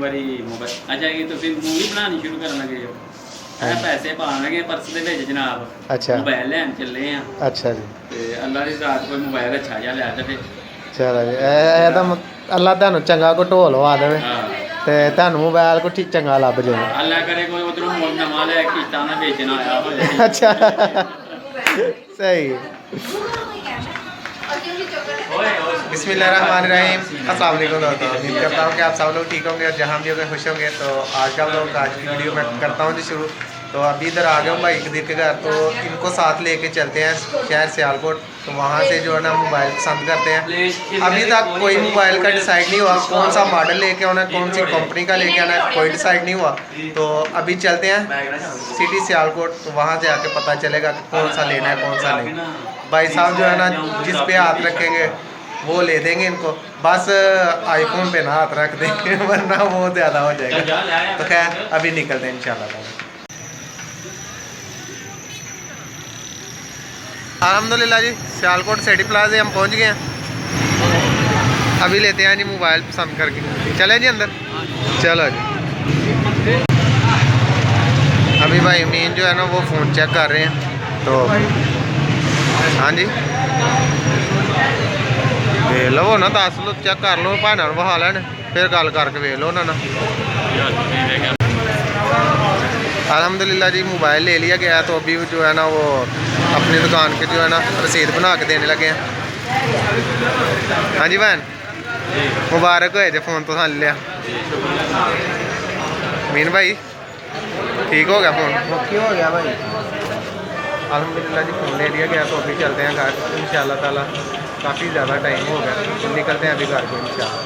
बारी मोबाइल अच्छा कि तुसीं मूवी बनानी शुरू करन लगे हो पैसे पान लगे पर्स दे विच जनाब अच्छा मोबाइल लैन चले हैं अच्छा जी ते अल्लाह दी रात कोई मोबाइल अच्छा जिहा लै ते चलो जी ਇਹਦਾ अल्लाह ਤੁਹਾਨੂੰ ਚੰਗਾ ਕੋ ਢੋਲ ਵਾ ਦੇਵੇ ਤੇ ਤੁਹਾਨੂੰ ਮੋਬਾਈਲ ਕੋ ਠੀਕ ਚੰਗਾ ਲੱਭ ਜਾਵੇ अल्लाह करे कोई उधरों नवां लै किस्ता ना बेचना आया हो जाए अच्छा सही बिस्मिल्लाहिर्रहमानिर्रहीम अस्सलाम वालेकुम दोस्तों उम्मीद करता हूँ कि आप सब लोग ठीक होंगे और जहाँ भी होंगे खुश होंगे। तो आज का लोग आज की वीडियो मैं करता हूँ जी शुरू। तो अभी इधर आ गया हूँ भाई कदीर के घर, तो इनको साथ लेके चलते हैं शहर सियालकोट। तो वहाँ से जो है ना मोबाइल पसंद करते हैं। अभी तक कोई मोबाइल का डिसाइड नहीं हुआ कौन सा मॉडल लेके आना है, कौन सी कंपनी का लेके आना है, कोई डिसाइड नहीं हुआ। तो अभी चलते हैं सिटी सियालकोट, तो वहाँ से आके पता चलेगा कि कौन सा लेना है कौन सा नहीं। भाई साहब जो है ना जिस पे हाथ रखेंगे वो ले देंगे इनको, बस आईफोन पे ना हाथ रख देंगे वरना वो ज़्यादा हो जाएगा। तो खैर अभी निकलते हैं इंशाल्लाह। अल्हम्दुलिल्लाह जी सियालकोट सिटी प्लाजा हम पहुंच गए हैं। अभी लेते हैं जी मोबाइल पसंद करके, चले जी अंदर चलो जी। अभी भाई मीन जो है ना वो फ़ोन चेक कर रहे हैं। तो हाँ जी वे लो ना 10 लो चेक कर लो भाना बहा लैन फिर गल करके वे लो ना। अल्हम्दुलिल्लाह जी मोबाइल ले लिया गया। तो अभी जो है ना वो अपनी दुकान के जो है ना रसीद बना के देने लगे हैं। हाँ जी बहन मुबारक हो जो फ़ोन तो सान लिया। मीन भाई ठीक हो गया फ़ोन? ओके हो गया भाई अल्हम्दुलिल्लाह जी फ़ोन ले लिया गया। तो अभी चलते हैं घर इंशाल्लाह ताला, काफ़ी ज़्यादा टाइम हो गया तो निकलते हैं अभी घर को इंशाल्लाह।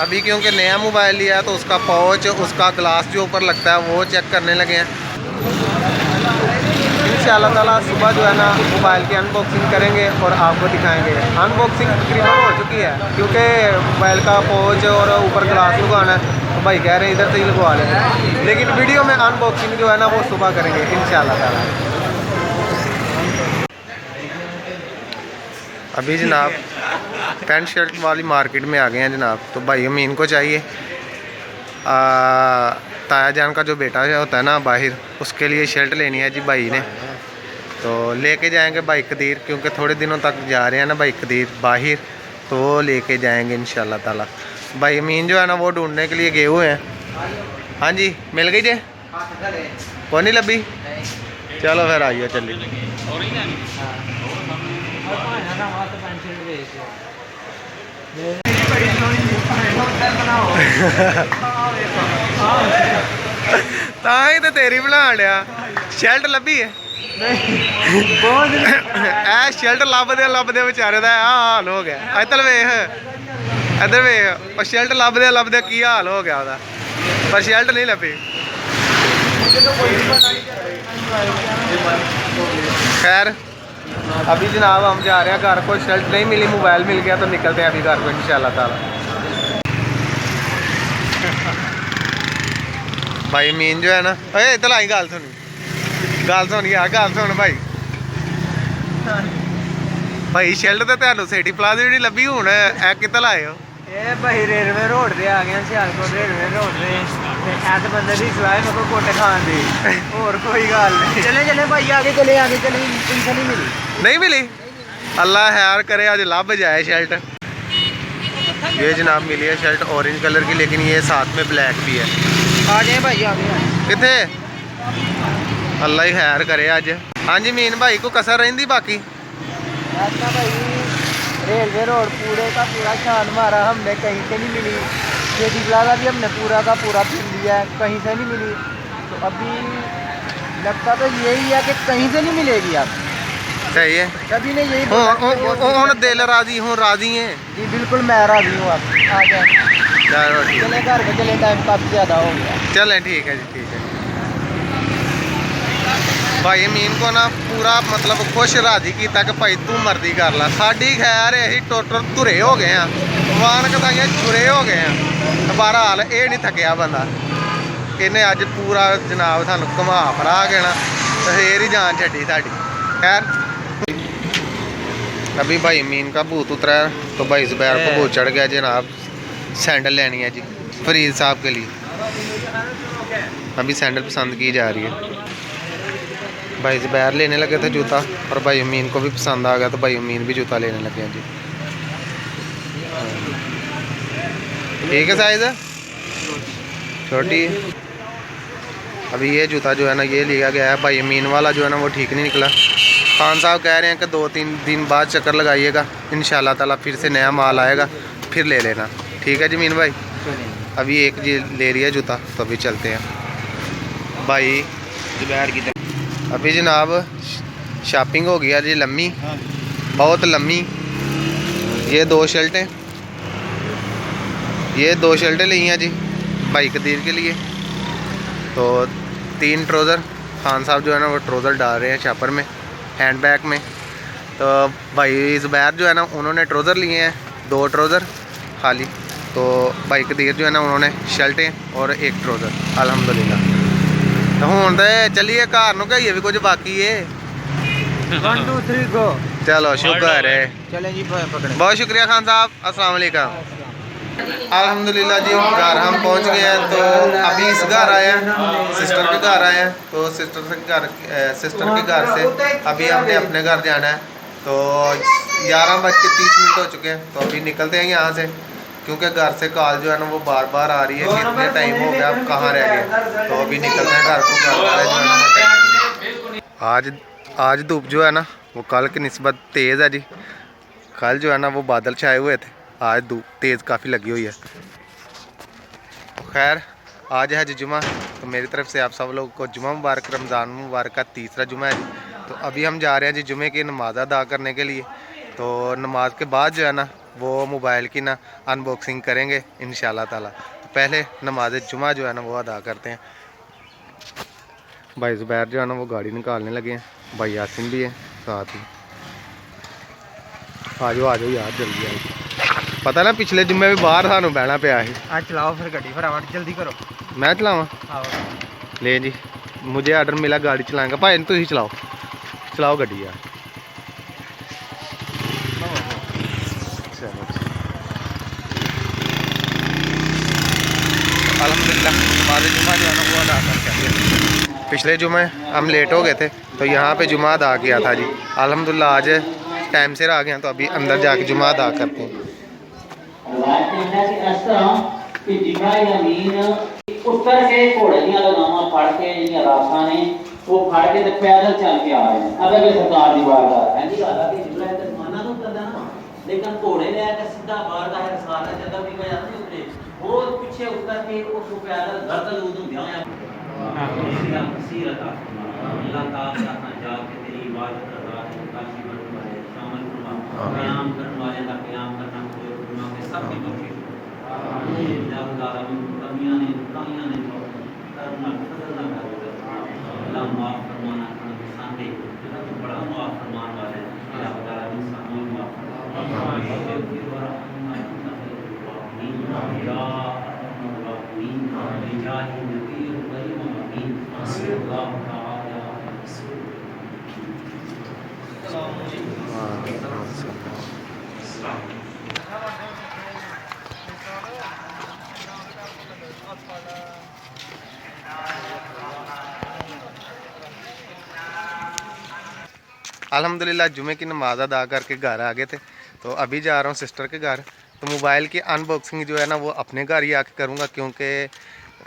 अभी क्योंकि नया मोबाइल लिया है तो उसका पाउच उसका ग्लास जो ऊपर लगता है वो चेक करने लगे हैं। इंशाल्लाह ताला सुबह जो है ना मोबाइल की अनबॉक्सिंग करेंगे और आपको दिखाएंगे। अनबॉक्सिंग तकरीबन हो चुकी है क्योंकि मोबाइल का पाउच और ऊपर ग्लास लगवाना है तो भाई कह रहे हैं इधर से ही लगवा लेंगे, लेकिन वीडियो में अनबॉक्सिंग जो है ना वो सुबह करेंगे इंशाल्लाह ताला। अभी जनाब पैंट शर्ट वाली मार्केट में आ गए हैं जनाब। तो भाई अमीन को चाहिए ताया जान का जो बेटा होता है ना बाहिर, उसके लिए शर्ट लेनी है जी भाई ने। तो लेके जाएंगे भाई कदीर, क्योंकि थोड़े दिनों तक जा रहे हैं ना भाई कदीर बाहिर, तो वो लेके जाएंगे इंशाल्लाह ताला। भाई अमीन जो है ना वो ढूंढने के लिए गए हुए हैं। हाँ जी मिल गई जे कौन नहीं लभी? चलो फिर आइए चलिए। ताही तो तेरी बना लिया शर्ट लभी है शर्ट लभदे बेचारे का हाल हो गया। इधर वेख और शर्ट लभदे की हाल हो गया वह, पर शर्ट नहीं लभी। खैर अभी जनाब हम जा रहे हैं घर को, शर्ट नहीं मिली मोबाइल मिल गया तो निकलते हैं अभी घर को इंशाल्लाह ताला। भाई मीन जो है ना इधर आई गल सुन यार गल सुन भाई भाई शर्ट तो तेन सिटी प्लाजा भी नहीं लभी हूँ कितने लाए हो? भाई रेलवे रोड से आ गए सियालकोट रेलवे रोड से ऐसे बंदे की सवाए मेरे को कोटे खान दी और कोई गल नहीं। चले भाई आगे चले टेंशन नहीं मिली अल्लाह खैर करे आज लभ जाए शर्ट। ये जनाब मिली है शर्ट ऑरेंज कलर की, लेकिन ये साथ में ब्लैक भी है। आ गए भाई आ गए कितने अल्लाह ही खैर करे अज। हाँ जी मीन भाई को कसर रही बाकी ऐसा भाई रेलवे रोड पूरे का पूरा छान मारा हमने, कहीं से नहीं मिली। सिटी प्लाजा भी हमने पूरा का पूरा फिर लिया है, कहीं से नहीं मिली। तो अभी लगता तो यही है कि कहीं से नहीं मिलेगी आप। सही है कभी नहीं यही हूँ दिल राजी हूँ राजी है जी बिल्कुल मैं राजी हूँ। आप आ जाए चले घर के चले टाइम काफ़ी ज़्यादा हो गया। चलें ठीक है जी ठीक है। भाई अमीन को ना पूरा मतलब खुश राजी किया कि भाई तू मर्जी कर ला साड़ी। खैर अं टोटल धुरे हो गए हैं वान कदाइयाँ छुरे हो गए हैं। बहरहाल ये नहीं थकिया बंदा, इन्हें अज पूरा जनाब सानू घुमा फरा के ना फिर ही जान छड़ी साड़ी। खैर अभी भाई अमीन का भूत उतरा है तो भाई जुबैर को भूत चढ़ गया जनाब। सैंडल लेनी है जी फरीद साहब के लिए। अभी सैंडल पसंद की जा रही है। भाई ज़ुबैर लेने लगे थे जूता और भाई अमीन को भी पसंद आ गया तो भाई अमीन भी जूता लेने लगे हैं जी। ठीक है साइज़ छोटी। अभी ये जूता जो है ना ये लिया गया है। भाई अमीन वाला जो है ना वो ठीक नहीं निकला। खान साहब कह रहे हैं कि 2-3 दिन बाद चक्कर लगाइएगा, इंशाल्लाह ताला फिर से नया माल आएगा फिर ले लेना। ठीक है जमीन भाई। अभी एक जी ले रही है जूता तो अभी चलते हैं भाई ज़ुबैर की। अभी जनाब शॉपिंग हो गया जी लम्मी, बहुत लम्मी। ये 2 शर्टें ली हैं जी भाई कदीर के लिए। तो 3 ट्राउज़र खान साहब जो है ना वो ट्राउज़र डाल रहे हैं शॉपर में हैंड बैग में। तो भाई ज़ुबैर जो है ना उन्होंने ट्राउज़र लिए हैं 2 ट्राउज़र खाली। तो भाई कदीर जो है ना उन्होंने शर्टें और 1 ट्राउज़र अल्हम्दुलिल्लाह। तो हूँ तो चलिए घर नूं कहिए भी कुछ बाकी है। 1 2 3 गो। चलो शुक्र है। चलें जी पकड़े। बहुत शुक्रिया खान साहब, अस्सलाम वालेकुम। अल्हम्दुलिल्लाह जी घर हम पहुंच गए हैं। तो अभी इस घर आए हैं, सिस्टर के घर आए हैं। तो सिस्टर के घर से अभी हमने अपने घर जाना है। तो 11:30 हो चुके हैं। तो अभी निकलते हैं यहाँ से क्योंकि घर से कॉल जो है ना वो बार बार आ रही है कि इतने टाइम हो गया, अब कहाँ रह गए। तो अभी निकलते हैं घर को। घर वाले जो है ना आज धूप जो है ना वो कल की निस्बत तेज़ है जी। कल जो है ना वो बादल छाए हुए थे, आज धूप तेज़ काफ़ी लगी हुई है। खैर आज है जी जुमा। तो मेरी तरफ से आप सब लोगों को जुमा मुबारक, रमज़ान मुबारक का तीसरा जुमा है जी। तो अभी हम जा रहे हैं जी जुमे की नमाज़ अदा करने के लिए। तो नमाज के बाद जो है ना वो मोबाइल की ना अनबॉक्सिंग करेंगे इंशाल्लाह ताला। तो पहले नमाज जुमा जो है ना वो अदा करते हैं। भाई ज़ुबैर जो है ना वो गाड़ी निकालने लगे हैं, भाई यासिन भी है साथ ही। आ जाओ यार जल्दी आओ। पता ना पिछले जुम्मे भी बाहर सानू बहना पिया है। आज चलाओ फिर गड्डी फटाफट जल्दी करो। मैं चलावा? आओ ले जी मुझे ऑर्डर मिला गाड़ी चलाएगा। भाई तुम ही चलाओ गड्डी यार। चलो अल्हम्दुलिल्लाह नमाज़ जुमा जो है ना वो अदा करके आए। पिछले जुमे हम लेट हो गए थे तो यहाँ पे जुमा अदा किया था जी। अल्हम्दुलिल्लाह आज टाइम से आ गए तो अभी अंदर जाके जुमा अदा करते हैं। उत्तर के घोड़े दी लगामा फड़ के जिहड़ियां रासां ने वो फड़ के ते पैदल चल के आ रहे हैं। अगर ये सरकार दी वारदात है जी गल है कि जिबरा ते माना तो करदा ना, लेकिन घोड़े ले के सीधा बाहर का है सारा जगह भी गया नहीं उतरे वो पीछे उतर के उस पैदल गर्दन लूद होंदियां होया सीरत अल्लाह ताला का जाके तेरी इबादत करवा है काशी बनने वाले शामिल फरमा कयाम करने वाले का कयाम करना कोई गुनाह के सब की बख्शिश कमियां ने बुराइयां ने करना फजल ना कर अल्लाह माफ फरमाना साथे तो बड़ा माफ फरमान वाले अल्लाह ताला इंसान को माफ अल्हम्दुलिल्लाह जुमे की नमाज अदा करके घर आ गए थे। तो अभी जा रहा हूँ सिस्टर के घर। तो मोबाइल की अनबॉक्सिंग जो है ना वो अपने घर ही आके करूँगा क्योंकि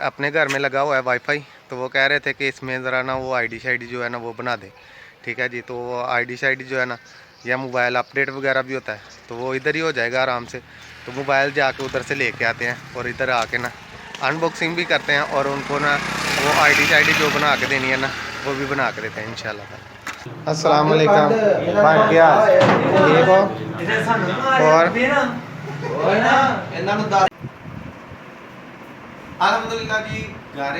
अपने घर में लगा हुआ है वाईफाई। तो वो कह रहे थे कि इसमें ज़रा ना वो आईडी शाईडी जो है ना वो बना दे। ठीक है जी। तो वो आईडी शाईडी जो है ना या मोबाइल अपडेट वगैरह भी होता है तो वो इधर ही हो जाएगा आराम से। तो मोबाइल जाके उधर से लेके आते हैं और इधर आके ना अनबॉक्सिंग भी करते हैं और उनको ना वो आईडी शाईडी जो बना के देनी है ना वो भी बना के देते हैं इंशाल्लाह। अस्सलाम वालेकुम भाई क्या ठीक हो? और अल्हम्दुलिल्लाह जी घर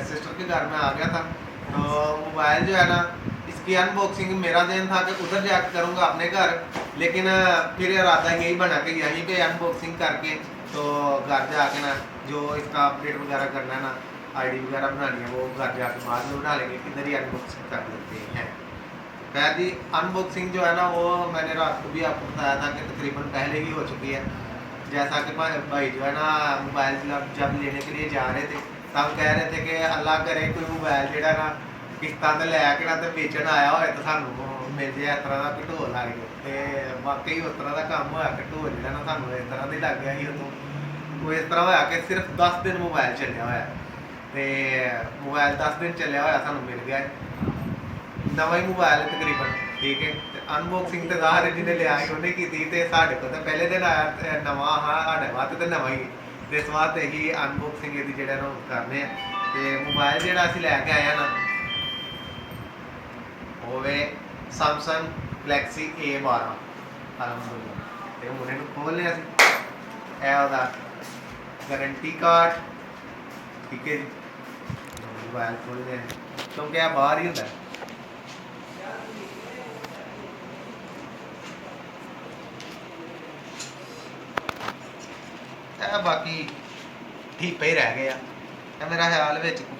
सिस्टर के घर में आ गया था। तो मोबाइल जो है ना इसकी अनबॉक्सिंग मेरा दिन था कि उधर जाकर करूँगा अपने घर, लेकिन फिर इरादा यही बना कि यहीं पे अनबॉक्सिंग करके तो घर जाके ना जो इसका अपडेट वगैरह करना है ना आईडी वगैरह बनानी है वो घर जाके बाद में बना लेंगे, इधर ही अनबॉक्सिंग कर लेते हैं। खैर जी अनबॉक्सिंग जो है ना वो मैंने रात को भी आपको बताया था कि तकरीबन पहले ही हो चुकी है। जैसा कि भाई जो है ना मोबाइल जब लेने के लिए जा रहे थे तब कह रहे थे कि अल्लाह करे कोई मोबाइल जो ना किस्तां ते लैके ना तो बेचन आया हो तो सानू मिल जाए इस तरह का घटोल लग जाए। तो वाकई उस तरह का काम होया घटोल जो ना सानू इस तरह का लग गया ही वो इस तरह होया कि सिर्फ 10 दिन मोबाइल चलिया होया तो मोबाइल 10 दिन चलिया होया सानू मिल गया नवा ही मोबाइल तकरीबन ठीक है। अनबॉक्सिंग तो ज़ाहिर जिन्हें लिया उन्हें की तो साढ़े को तो पहले दिन आया नवा हाँ साढ़े वास्ते तो नवा ही तो इस वास्ते ही अनबॉक्सिंग ये जो करने तो मोबाइल जो असी लैके आए ना होवे सैमसंग गैलेक्सी A12 अलहमदुलिल्लाह तो मुझे खोल लिया है गारंटी कार्ड ठीक है जी मोबाइल खोल लिया क्योंकि यह बाहर ही होता है। बाकी ठीक पे ही रह गए मेरा ख्याल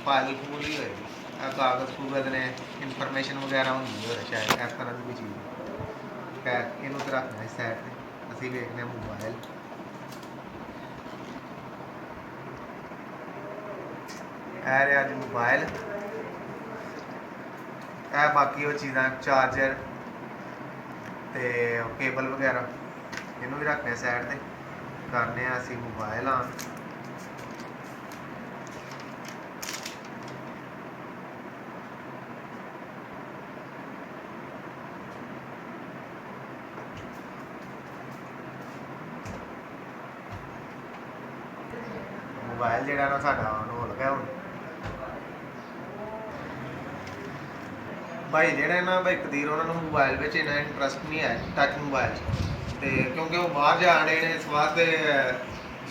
फाइल फूल ही होएगी कागज़ कूगज़ ने इंफॉर्मेशन वगैरह होंगी हो शायद इस तरह की कोई चीज़ खैर इनू तो रखना इस साइड से असी देखने मोबाइल है रहा जी मोबाइल है बाकी वो चीज़ा चार्जर तो केबल वगैरह इनू भी रखने साइड से करने असी मोबाइल ऑन मोबाइल जो ना साडा ऑन हो लगा हूँ भाई जेडे ना भाई कदीर उन्होंने मोबाइल में इन्ना इंटरस्ट नहीं है टच मोबाइल तो क्योंकि वो बाहर जा रहे हैं इस वास्ते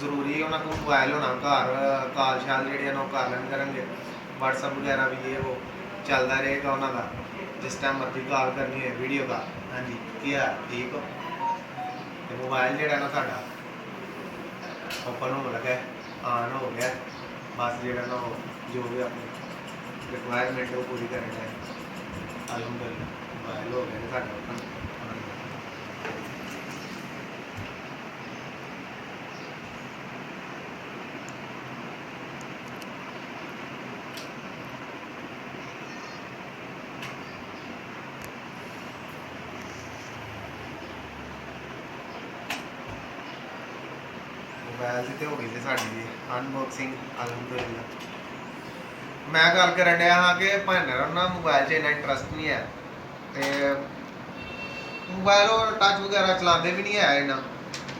जरूरी है उन्होंने मोबाइल होना घर कॉल शाल जी कर लैन करेंगे व्हाट्सअप वगैरह भी ये वो चलता रहेगा उन्होंने जिस टाइम मर्जी कॉल करनी है वीडियो कॉल हाँ जी क्या ठीक हो तो मोबाइल जो ना साडा ओपन हो लगा ऑन हो गया बस जो ना जो भी अपनी रिक्वायरमेंट वो पूरी करनी है अलहमदुलिल्लाह मोबाइल हो गया साडा ओपन। मोबाइल की तो हो गई थी साड़ी अनबॉक्सिंग अलहमदुलिल्लाह। मैं गल कर दिया हाँ कि भाने ना मोबाइल च इन्ना इंटरस्ट नहीं है तो मोबाइल और टच वगैरह चलाते भी नहीं है इन्ना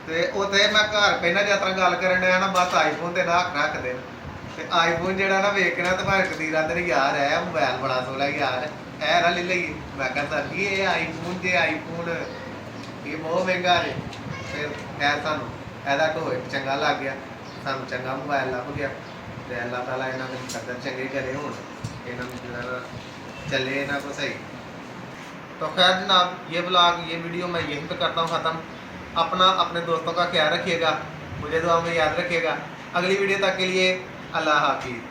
तो उत्थे मैं घर पहला जिस तरह गल कर दिया ना बस आईफोन से ना हक रखते तो आईफोन जो ना वेखना तो भाई कदीर आते यार है मोबाइल बड़ा सोहला यार है ना ले लईए मैं कहता जी ये आईफोन जे आईफोन ये बहुत महंगा है फिर खैर सानू एदा ढोए चंगा लग गया सानू चंगा मोबाइल लभ गया तो अल्लाह ताला इन्हों के मुकद्दर चंगे करे हूँ इन्होंने चले इन्हों को सही। तो खैर जनाब ये ब्लॉग ये वीडियो मैं यहीं पे करता हूँ ख़त्म। अपना अपने दोस्तों का ख्याल रखिएगा मुझे दुआ में याद रखिएगा। अगली वीडियो तक के लिए अल्लाह हाफिज़।